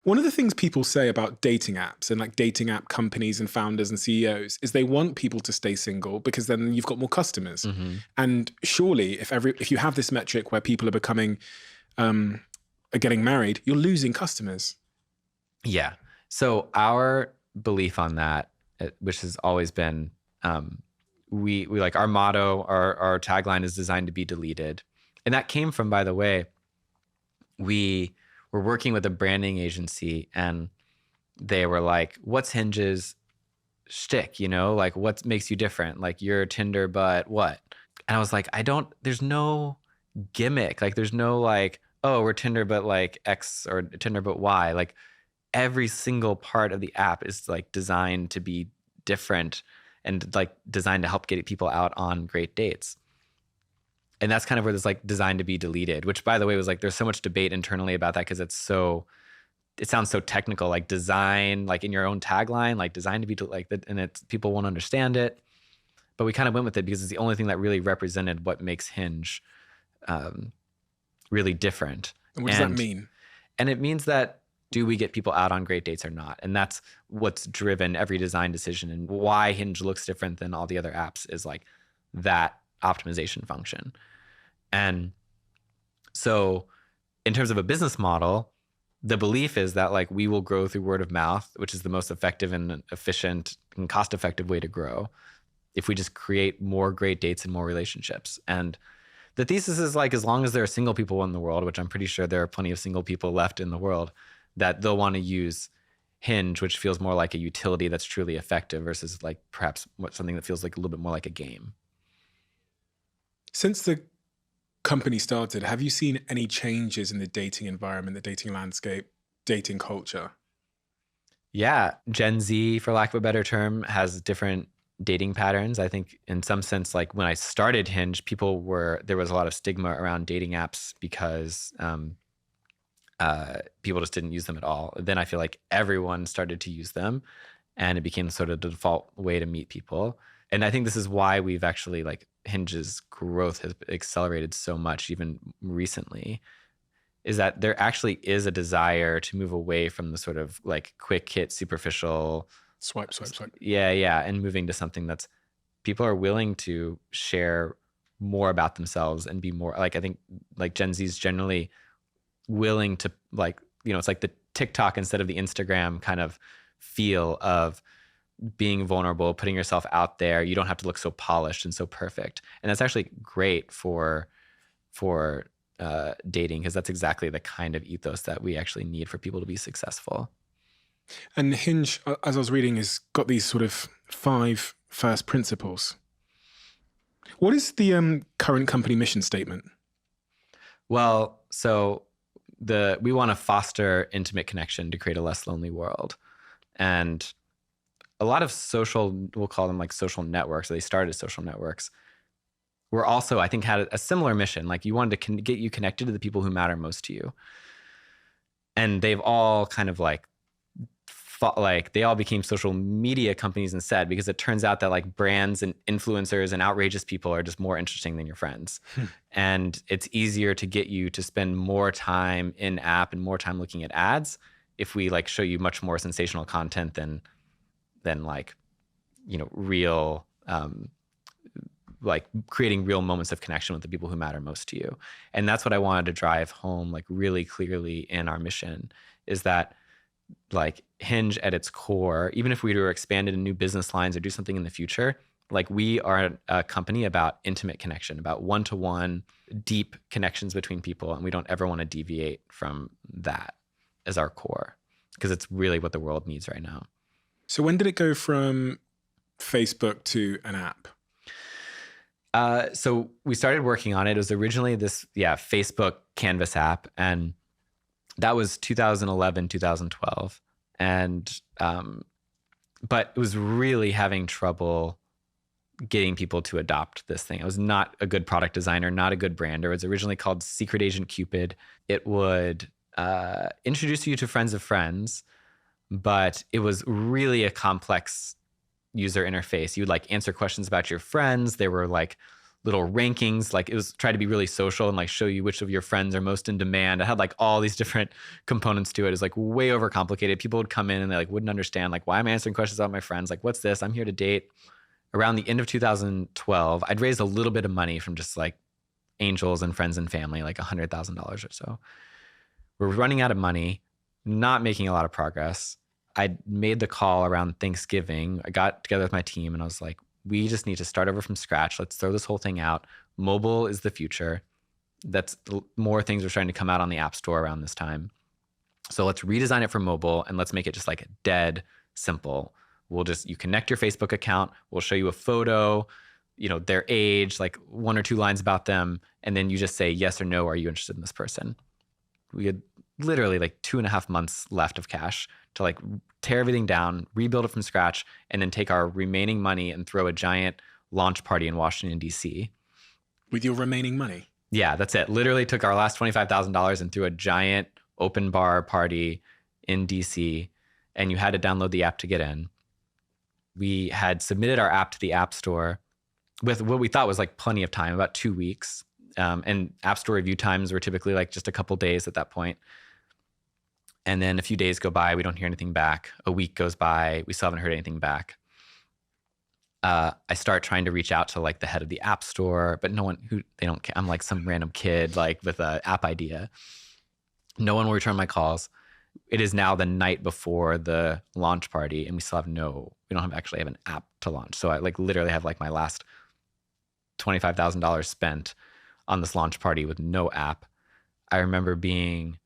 One of the things people say about dating apps and like dating app companies and founders and CEOs is they want people to stay single because then you've got more customers. Mm-hmm. And surely if you have this metric where people are becoming are getting married, you're losing customers. Yeah. So our belief on that, which has always been, we like our motto, our tagline is designed to be deleted. And that came from, by the way, we were working with a branding agency and they were like, what's Hinge's shtick? Like what makes you different? Like you're Tinder, but what? And I was like, there's no gimmick. Like there's no like, oh, we're Tinder, but like X or Tinder, but Y. Like every single part of the app is like designed to be different and like designed to help get people out on great dates. And that's kind of where this like designed to be deleted, which by the way was like, there's so much debate internally about that because it sounds so technical, like design, like in your own tagline, like designed to be like that. And it's people won't understand it, but we kind of went with it because it's the only thing that really represented what makes Hinge really different. And what does that mean? And it means that do we get people out on great dates or not? And that's what's driven every design decision and why Hinge looks different than all the other apps is like that optimization function. And so in terms of a business model, the belief is that like we will grow through word of mouth, which is the most effective and efficient and cost-effective way to grow if we just create more great dates and more relationships. And the thesis is like, as long as there are single people in the world, which I'm pretty sure there are plenty of single people left in the world, that they'll want to use Hinge, which feels more like a utility that's truly effective versus like perhaps something that feels like a little bit more like a game. Since the company started, have you seen any changes in the dating environment, the dating landscape, dating culture? Yeah. Gen Z, for lack of a better term, has different dating patterns. I think in some sense, like when I started Hinge, there was a lot of stigma around dating apps because people just didn't use them at all. Then I feel like everyone started to use them and it became sort of the default way to meet people. And I think this is why we've actually like Hinge's growth has accelerated so much even recently, is that there actually is a desire to move away from the sort of like quick hit, superficial Swipe. Yeah. And moving to something that's people are willing to share more about themselves and be more like, I think like Gen Z is generally willing to like, it's like the TikTok instead of the Instagram kind of feel of being vulnerable, putting yourself out there. You don't have to look so polished and so perfect. And that's actually great for dating because that's exactly the kind of ethos that we actually need for people to be successful. And Hinge, as I was reading, has got these sort of 5 first principles. What is the current company mission statement? Well, so we want to foster intimate connection to create a less lonely world. And a lot of we'll call them like social networks, so they started as social networks, were also, I think, had a similar mission. Like you wanted to get you connected to the people who matter most to you. And they've all kind of like they all became social media companies instead, because it turns out that like brands and influencers and outrageous people are just more interesting than your friends. And it's easier to get you to spend more time in app and more time looking at ads if we like show you much more sensational content than like, real, like creating real moments of connection with the people who matter most to you. And that's what I wanted to drive home like really clearly in our mission, is that like Hinge at its core, even if we were expanded in new business lines or do something in the future, like we are a company about intimate connection, about one-to-one deep connections between people. And we don't ever want to deviate from that as our core, because it's really what the world needs right now. So when did it go from Facebook to an app? So we started working on it. It was originally this, Facebook Canvas app. And that was 2011, 2012. And, but it was really having trouble getting people to adopt this thing. I was not a good product designer, not a good brander. It was originally called Secret Agent Cupid. It would introduce you to friends of friends, but it was really a complex user interface. You would like answer questions about your friends. There were like little rankings. Like it was try to be really social and like show you which of your friends are most in demand. It had like all these different components to it. It's like way overcomplicated. People would come in and they like wouldn't understand like, why am I answering questions about my friends? Like, what's this? I'm here to date. Around the end of 2012, I'd raised a little bit of money from just like angels and friends and family, like $100,000 or so. We're running out of money, not making a lot of progress. I made the call around Thanksgiving. I got together with my team and I was like, we just need to start over from scratch. Let's throw this whole thing out. Mobile is the future. That's more things are starting to come out on the App Store around this time. So let's redesign it for mobile and let's make it just like dead simple. You connect your Facebook account. We'll show you a photo, their age, like 1 or 2 lines about them. And then you just say yes or no. Are you interested in this person? We had literally like 2.5 months left of cash to like tear everything down, rebuild it from scratch, and then take our remaining money and throw a giant launch party in Washington, D.C. With your remaining money? Yeah, that's it. Literally took our last $25,000 and threw a giant open bar party in D.C. And you had to download the app to get in. We had submitted our app to the App Store with what we thought was like plenty of time, about 2 weeks. And App Store review times were typically like just a couple days at that point. And then a few days go by, we don't hear anything back. A week goes by, we still haven't heard anything back. I start trying to reach out to like the head of the App Store, but no one they don't care. I'm like some random kid like with an app idea. No one will return my calls. It is now the night before the launch party and we don't actually have an app to launch. So I like literally have like my last $25,000 spent on this launch party with no app. I remember being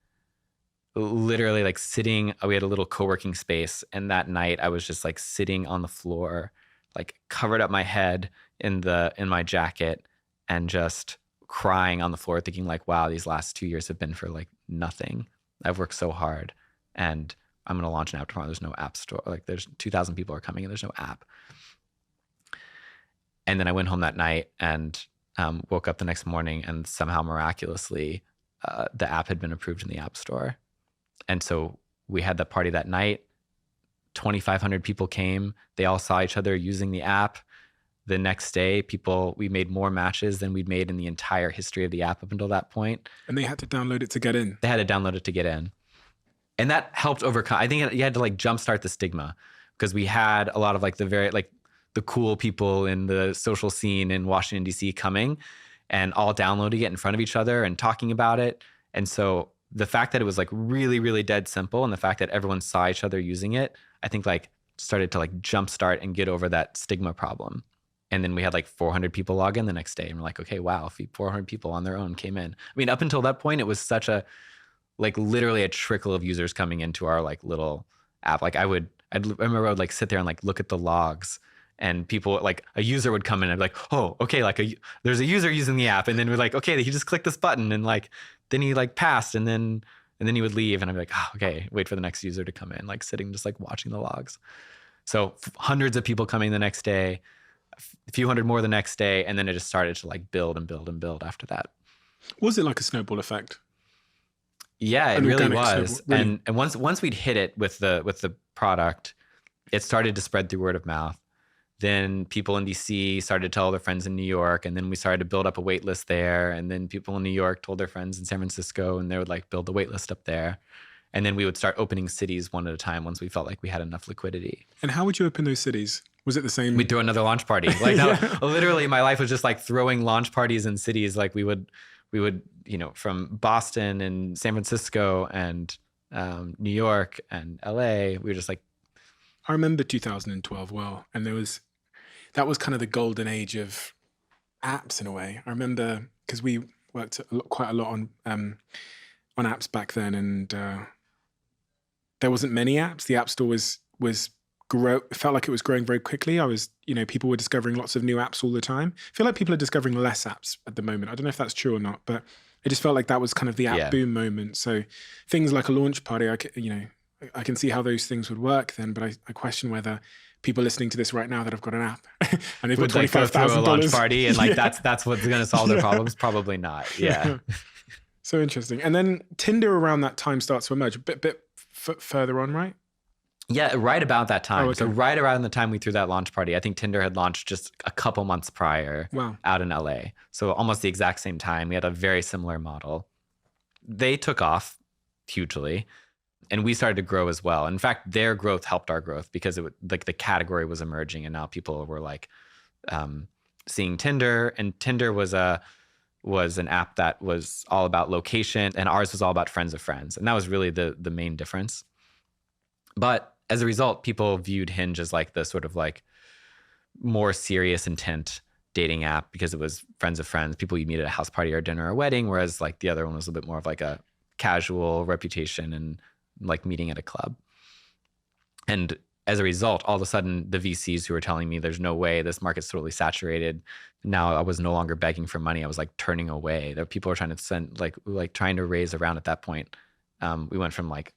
literally like sitting, we had a little co-working space. And that night I was just like sitting on the floor, like covered up my head in my jacket and just crying on the floor, thinking like, wow, these last 2 years have been for like nothing. I've worked so hard and I'm going to launch an app tomorrow. There's no app store. Like there's 2,000 people are coming and there's no app. And then I went home that night and woke up the next morning and somehow miraculously the app had been approved in the App Store. And so we had that party that night. 2,500 people came. They all saw each other using the app. The next day, we made more matches than we'd made in the entire history of the app up until that point. And they had to download it to get in. They had to download it to get in. And that helped overcome, I think you had to like jumpstart the stigma because we had a lot of like the cool people in the social scene in Washington, D.C. coming and all downloading it in front of each other and talking about it. And so the fact that it was like really, really dead simple and the fact that everyone saw each other using it, I think like started to like jumpstart and get over that stigma problem. And then we had like 400 people log in the next day and we're like, okay, wow, 400 people on their own came in. I mean, up until that point, it was such a, like literally a trickle of users coming into our like little app. Like I remember I would like sit there and like look at the logs and people like a user would come in and be like, oh, okay, like there's a user using the app. And then we're like, okay, he just clicked this button and like, then he like passed and then he would leave. And I'd be like, oh, okay, wait for the next user to come in, like sitting, just like watching the logs. So hundreds of people coming the next day, a few hundred more the next day. And then it just started to like build and build and build after that. Was it like a snowball effect? Yeah, it really was. Really? And once we'd hit it with the product, it started to spread through word of mouth. Then people in DC started to tell their friends in New York, and then we started to build up a wait list there. And then people in New York told their friends in San Francisco, and they would like build the wait list up there. And then we would start opening cities one at a time once we felt like we had enough liquidity. And how would you open those cities? Was it the same? We'd throw another launch party. Like literally my life was just like throwing launch parties in cities. Like we would, from Boston and San Francisco and New York and LA, we were just like. I remember 2012 well, and that was kind of the golden age of apps in a way. I remember because we worked quite a lot on apps back then, and there wasn't many apps. The App Store was felt like it was growing very quickly. People were discovering lots of new apps all the time. I feel like people are discovering less apps at the moment. I don't know if that's true or not, but it just felt like that was kind of the app boom moment. So things like a launch party, I can see how those things would work then, but I question whether people listening to this right now that have got an app and they've got $25,000 a launch party and like that's what's going to solve their problems. Probably not. Yeah. So interesting. And then Tinder around that time starts to emerge a bit further on, right? Yeah, right about that time. Oh, So okay. right around the time we threw that launch party, I think Tinder had launched just a couple months prior Wow. out in LA. So almost the exact same time. We had a very similar model. They took off hugely, and we started to grow as well. In fact, their growth helped our growth because like the category was emerging, and now people were like seeing Tinder, and Tinder was an app that was all about location, and ours was all about friends of friends, and that was really the main difference. But as a result, people viewed Hinge as like the sort of like more serious intent dating app because it was friends of friends, people you meet at a house party or dinner or a wedding, whereas like the other one was a bit more of like a casual reputation and like meeting at a club. And as a result, all of a sudden, the VCs who were telling me there's no way, this market's totally saturated. Now I was no longer begging for money. I was like turning away. There people were trying to send like trying to raise around at that point. We went from like,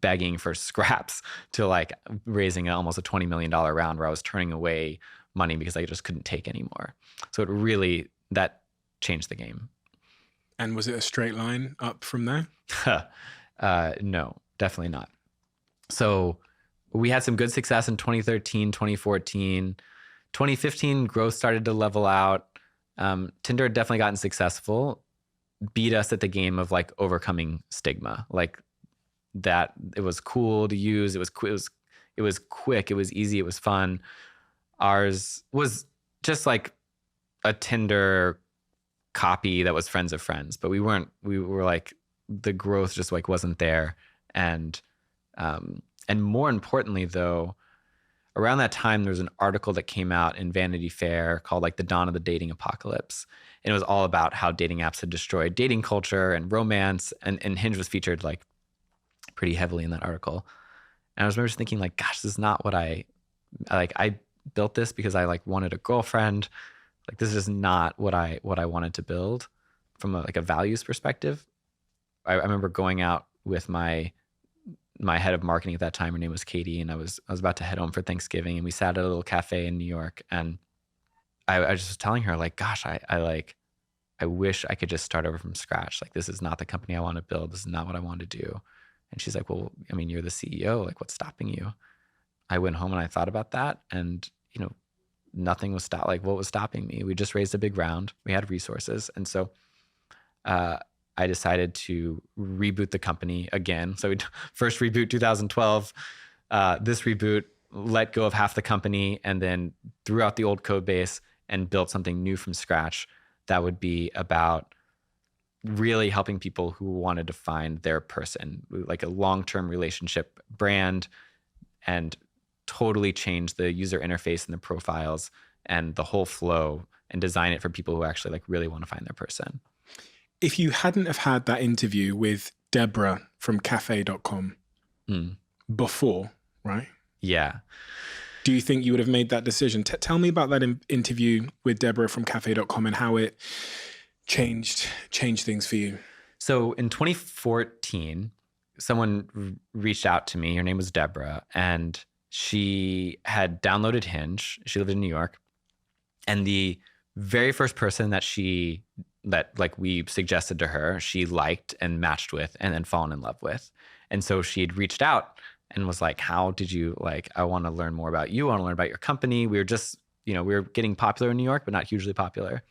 begging for scraps to like raising almost a $20 million round where I was turning away money because I just couldn't take anymore. So that changed the game. And was it a straight line up from there? No, definitely not. So we had some good success in 2013, 2014. 2015, growth started to level out. Tinder had definitely gotten successful, beat us at the game of like overcoming stigma. Like that it was cool to use. It was quick. It was easy. It was fun. Ours was just like a Tinder copy that was friends of friends, but we were like, the growth just like wasn't there. And more importantly though, around that time, there was an article that came out in Vanity Fair called like The Dawn of the Dating Apocalypse. And it was all about how dating apps had destroyed dating culture and romance. And Hinge was featured like pretty heavily in that article. And I was just thinking like, gosh, this is not what I built this because I like wanted a girlfriend. Like this is not what I wanted to build from a values perspective. I remember going out with my head of marketing at that time. Her name was Katie, and I was about to head home for Thanksgiving, and we sat at a little cafe in New York, and I just was telling her like, gosh, I wish I could just start over from scratch. Like this is not the company I want to build. This is not what I want to do. And she's like, well, I mean, you're the CEO. Like, what's stopping you? I went home and I thought about that, and nothing was like what was stopping me. We just raised a big round. We had resources, and so I decided to reboot the company again. So we first reboot 2012. This reboot let go of half the company and then threw out the old code base and built something new from scratch that would be about really helping people who wanted to find their person, like a long-term relationship brand, and totally change the user interface and the profiles and the whole flow and design it for people who actually like really want to find their person. If you hadn't have had that interview with Deborah from cafe.com before, right? Yeah. Do you think you would have made that decision? Tell me about that interview with Deborah from cafe.com and how it changed things for you. So in 2014, someone reached out to me. Her name was Deborah, and she had downloaded Hinge. She lived in New York. And the very first person that we suggested to her, she liked and matched with and then fallen in love with. And so she had reached out and was like, how did you I want to learn more about you. I want to learn about your company. We were just, we were getting popular in New York, but not hugely popular.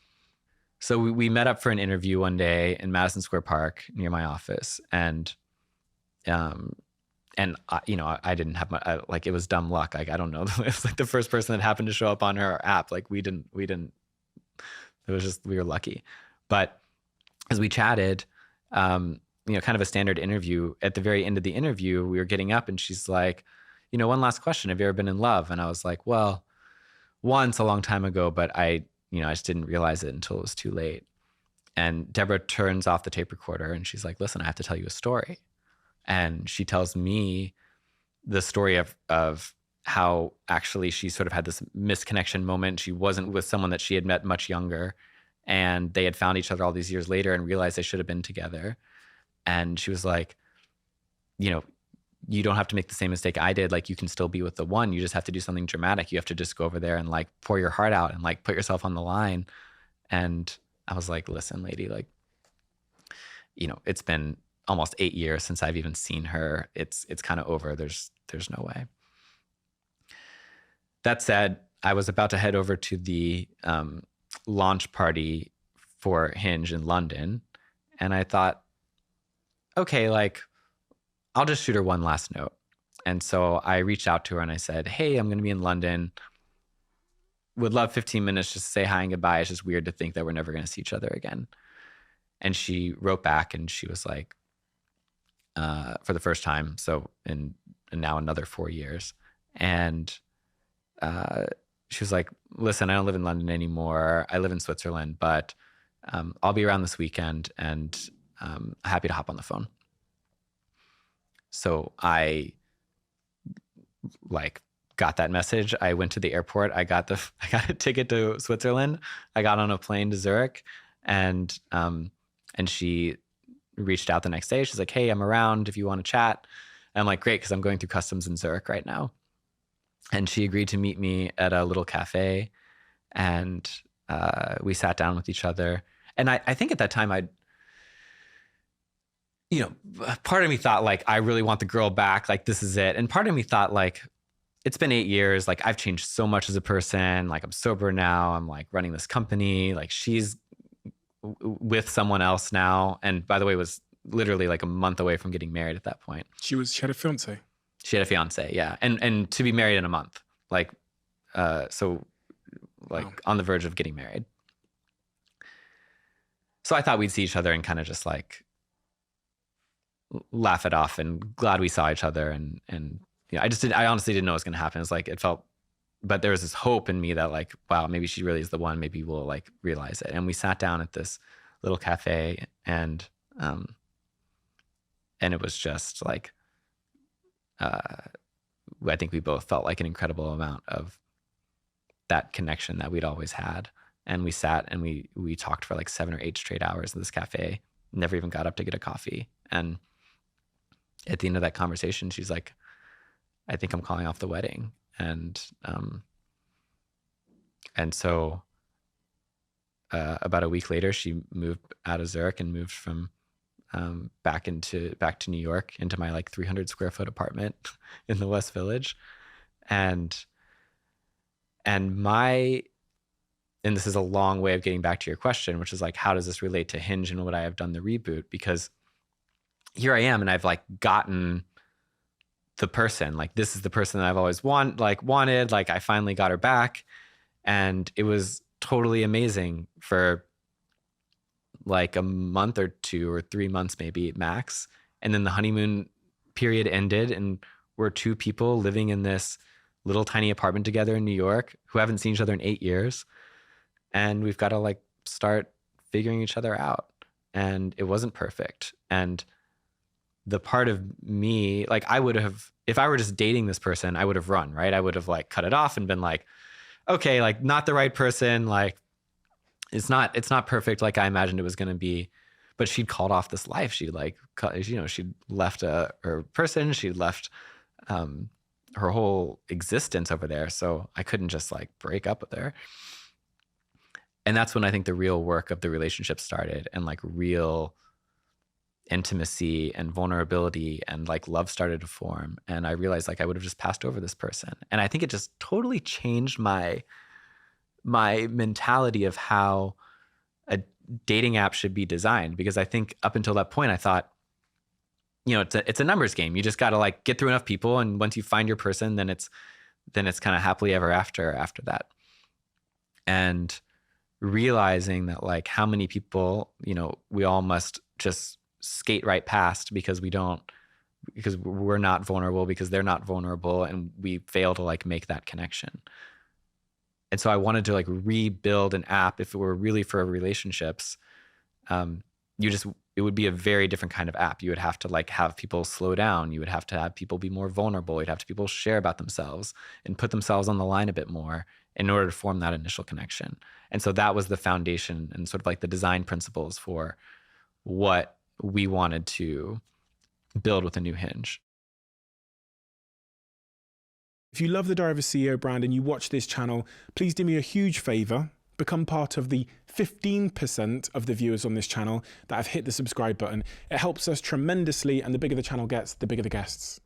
So we met up for an interview one day in Madison Square Park near my office. And I didn't have it was dumb luck. Like, I don't know. It was like the first person that happened to show up on her app. Like we didn't, it was just, we were lucky. But as we chatted, kind of a standard interview, at the very end of the interview, we were getting up and she's like, one last question. Have you ever been in love? And I was like, well, once a long time ago, but I just didn't realize it until it was too late. And Deborah turns off the tape recorder and she's like, listen, I have to tell you a story. And she tells me the story of how actually she sort of had this misconnection moment. She wasn't with someone that she had met much younger, and they had found each other all these years later and realized they should have been together. And she was like, you don't have to make the same mistake I did. Like, you can still be with the one. You just have to do something dramatic. You have to just go over there and like pour your heart out and like put yourself on the line. And I was like, listen, lady, like, it's been almost 8 years since I've even seen her. It's kind of over. There's no way. That said, I was about to head over to the launch party for Hinge in London, and I thought, okay, like I'll just shoot her one last note. And so I reached out to her and I said, hey, I'm going to be in London. Would love 15 minutes just to say hi and goodbye. It's just weird to think that we're never going to see each other again. And she wrote back and she was like, for the first time, so in now another 4 years. And she was like, listen, I don't live in London anymore. I live in Switzerland, but I'll be around this weekend and happy to hop on the phone. So I like got that message. I went to the airport. I got a ticket to Switzerland. I got on a plane to Zurich, and she reached out the next day. She's like, hey, I'm around if you want to chat. And I'm like, great, because I'm going through customs in Zurich right now. And she agreed to meet me at a little cafe, and we sat down with each other. And I think at that time part of me thought like, I really want the girl back. Like, this is it. And part of me thought like, it's been 8 years. Like, I've changed so much as a person. Like, I'm sober now. I'm like running this company. Like, she's with someone else now. And by the way, was literally like a month away from getting married at that point. She had a fiance. She had a fiance. Yeah. And to be married in a month, like, so like Wow. on the verge of getting married. So I thought we'd see each other and kind of just like laugh it off, and glad we saw each other. And I honestly didn't know what was going to happen. It's like, it felt, but there was this hope in me that like, wow, maybe she really is the one. Maybe we'll like realize it. And we sat down at this little cafe, and it was just like, I think we both felt like an incredible amount of that connection that we'd always had. And we sat and we talked for like 7 or 8 straight hours in this cafe, never even got up to get a coffee. And at the end of that conversation, she's like, I think I'm calling off the wedding. And so about a week later, she moved out of Zurich and moved from back to New York, into my like 300 square foot apartment in the West Village. And this is a long way of getting back to your question, which is like, how does this relate to Hinge and would I have done the reboot? Because here I am, and I've like gotten the person, like this is the person that I've always wanted, like I finally got her back, and it was totally amazing for like a month or 2 or 3 months, maybe max. And then the honeymoon period ended, and we're 2 people living in this little tiny apartment together in New York who haven't seen each other in 8 years. And we've got to like start figuring each other out. And it wasn't perfect. And the part of me, like I would have, if I were just dating this person, I would have run, right? I would have like cut it off and been like, okay, like not the right person. Like it's not perfect like I imagined it was going to be. But she'd called off this life. She like, she'd left her person. She'd left her whole existence over there. So I couldn't just like break up with her. And that's when I think the real work of the relationship started, and like real intimacy and vulnerability and like love started to form. And I realized like I would have just passed over this person. And I think it just totally changed my mentality of how a dating app should be designed. Because I think up until that point, I thought, it's a numbers game. You just got to like get through enough people. And once you find your person, then it's kind of happily ever after that. And realizing that like how many people, we all must just skate right past because we're not vulnerable, because they're not vulnerable, and we fail to like make that connection. And so I wanted to like rebuild an app. If it were really for relationships, it would be a very different kind of app. You would have to like have people slow down. You would have to have people be more vulnerable. You'd have to people share about themselves and put themselves on the line a bit more in order to form that initial connection. And so that was the foundation and sort of like the design principles for what we wanted to build with a new Hinge. If you love the Diary of a CEO brand and you watch this channel, please do me a huge favor. become part of the 15% of the viewers on this channel that have hit the subscribe button. It helps us tremendously, and the bigger the channel gets, the bigger the guests.